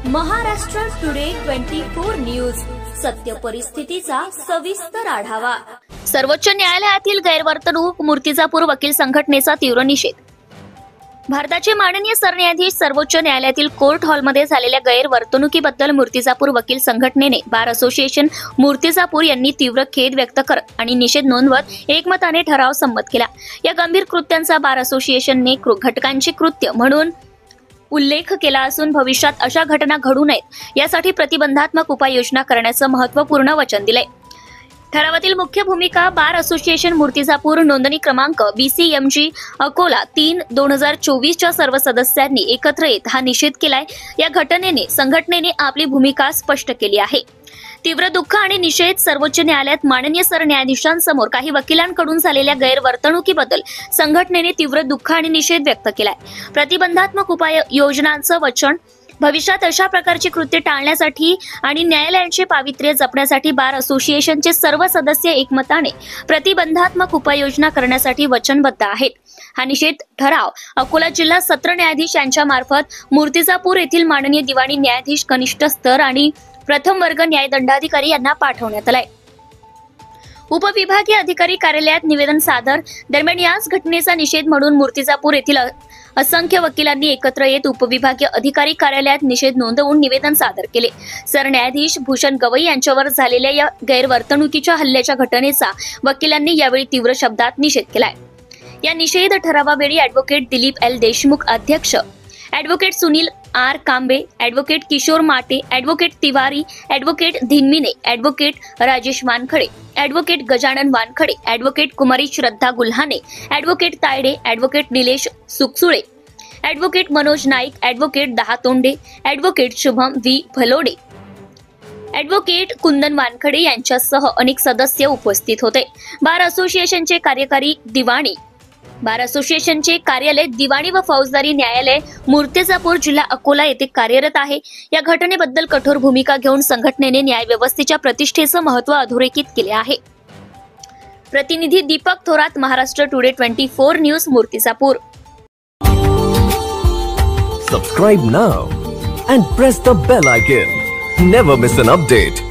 Maharashtra today 24 news, सत्य परिस्थितीचा सविस्तर आढावा। सर्वोच्च न्यायालयातील गैरवर्तणूक, मूर्तिजापूर वकील संघटनेचा तीव्र निषेध। भारताचे माननीय सरन्यायाधीश सर्वोच्च न्यायालयातील कोर्ट हॉलमध्ये झालेल्या गैरवर्तणुकीबद्दल मूर्तिजापूर वकील संघटनेने बार असोसिएशन मूर्तिजापूर यांनी तीव्र खेद व्यक्त करत आणि निषेध नोंदवत एकमताने ठराव संमत केला। या गंभीर कृत्यांचा बार असोसिएशनने घटकांचे कृत्य म्हणून उल्लेख केला असून भविष्यात अशा घटना घडू नयेत यासाठी प्रतिबंधात्मक उपाययोजना करण्याचं महत्त्वपूर्ण वचन दिले। ठरावातील मुख्य भूमिका बार असोसिएशन मूर्तिजापूर नोंदणी क्रमांक BCMG अकोला 3/2024 च्या सर्व सदस्यांनी एकत्र येत हा निषेध केलाय। या घटनेने संघटनेने आपली भूमिका स्पष्ट केली आहे। तीव्र दुःख आणि निषेध। सर्वोच्च न्यायालयात माननीय सरन्यायाधीशांसमोर काही वकिलांकडून झालेल्या गैरवर्तणुकीबद्दल संघटनेने तीव्र दुःख आणि निषेध व्यक्त केलाय। प्रतिबंधात्मक उपाययोजनांचं वचन। भविष्यात अशा प्रकारची कृत्ये टाळण्यासाठी आणि न्यायालयांचे पावित्र्य जपण्यासाठी बार असोसिएशनचे सर्व सदस्य एकमताने प्रतिबंधात्मक उपाययोजना करण्यासाठी वचनबद्ध आहेत। हा निषेध ठराव अकोला जिल्हा सत्र न्यायाधीश यांच्या मार्फत मूर्तिजापूर येथील माननीय दिवाणी न्यायाधीश कनिष्ठ स्तर आणि प्रथम वर्ग न्यायदंडाधिकारी यांना पाठवण्यात आलाय। उपविभागीय अधिकारी कार्यालयात निवेदन सादर। दरम्यान याच घटनेचा निषेध म्हणून मूर्तिजापूर येथील असंख्य वकिलांनी एकत्र येत उपविभागीय अधिकारी कार्यालयात निषेध नोंदवून निवेदन सादर केले। सरन्यायाधीश भूषण गवई यांच्यावर झालेल्या या गैरवर्तणुकीच्या हल्ल्याच्या घटनेचा वकिलांनी यावेळी तीव्र शब्दात निषेध केलाय। या निषेध ठरावावेळी ॲडव्होकेट दिलीप L देशमुख अध्यक्ष, advocate Sunil R Kambe, advocate Kishor Mate, advocate Tiwari, advocate Dhinmine, advocate Rajesh Wankhade, advocate Gajanan Wankhade, advocate कुमारी Shraddha Gulhane, advocate Tayde, advocate Nilesh Suksule, advocate Manoj Naik, advocate Dahatonde, advocate Shubham V Bhalode, advocate Kundan Wankhade यांच्यासह अनेक सदस्य उपस्थित होते। बार असोसिएशनचे कार्यकारी दिवाणी बार असोसिएशनचे कार्यालय दिवाणी व फौजदारी न्यायालय मूर्तिजापूर जिल्हा अकोला येथे कार्यरत आहे। या घटनेबद्दल कठोर भूमिका घेऊन संघटनेने न्याय व्यवस्थेच्या प्रतिष्ठेचं महत्त्व अधोरेखित केले आहे। प्रतिनिधी Deepak Thorat, Maharashtra today 24 news, Murtijapur. Subscribe now and press the bell icon. Never miss an update.